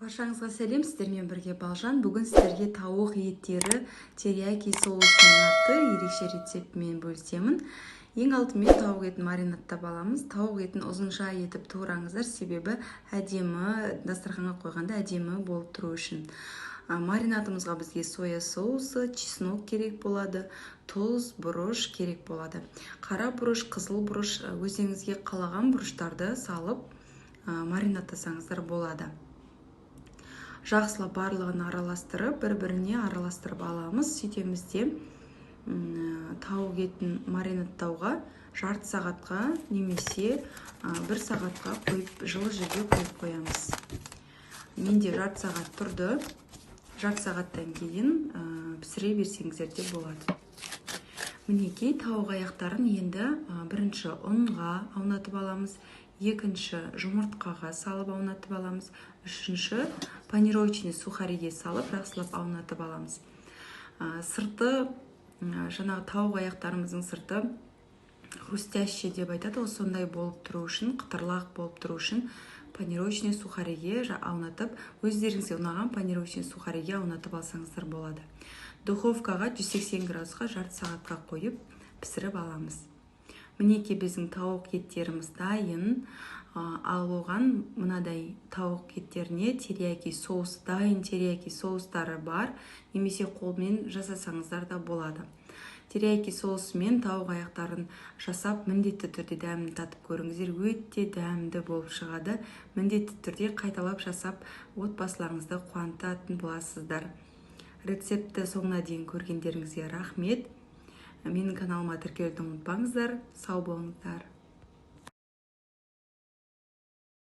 Баршаңызға сәлем, сіздермен бірге Балжан. Бүгін сіздерге тауық еттері терияки соусының атты ерекше рецептімен бөлісемін. Ең алдымен тауық етін маринадтап аламыз. Тауық етін ұзынша етіп туыраңыздар, себебі әдемі, дастарханға қойғанда әдемі болып тұру үшін. Маринадымызға бізге соя соусы, чеснок керек болады, тұз, бұрыш керек болады. Қара бұрыш, қызыл бұрыш, өзіңізге қалаған бұрыштарды салып маринадтасаңыздар болады. Жақсылап барлығын араластырып, бір-біріне араластырып аламыз. Сөйтеміз де тауық етін маринадтауға жарты сағатқа немесе 1 сағатқа қойып, жылы жерге қойып қоямыз. Менде жарты сағат тұрды. Жарты сағаттан кейін пісіре берсеңіздер де болады. Мінекей тауық аяқтарын енді бірінші ұнға аунатып аламыз. Екінші жұмыртқаға салып аунатып аламыз. Үшінші панировочный сухариге салып жақсылап аунатып аламыз. Сырты, жаңағы тауық аяқтарымыздың сырты хрустящий деп айтады, сондай болып тұру үшін, қытырлақ болып тұру үшін панировочный сухариге аунатып, өздеріңізге ұнаған панировочный сухариге аунатып алсаңыздар болады. Духовкаға 180 градусқа жарты сағатқа қойып пісіріп аламыз. Мінекей біздің тауық еттеріміз дайын. Ал оған мынадай тауық еттеріне терияки соус, дайын терияки соустары бар, немесе қолмен жасасаңыздар да болады. Терияки соусымен тауық аяқтарын жасап, міндетті түрде дәмін татып көріңіздер, өте дәмді болып шығады. Міндетті түрде қайталап жасап, отбасыларыңызды қуантатын боласыздар. Рецепті соңына дейін көргендеріңізге рахмет. Менің каналыма тіркелуді ұмытпаңыздар. Сау болыңыздар.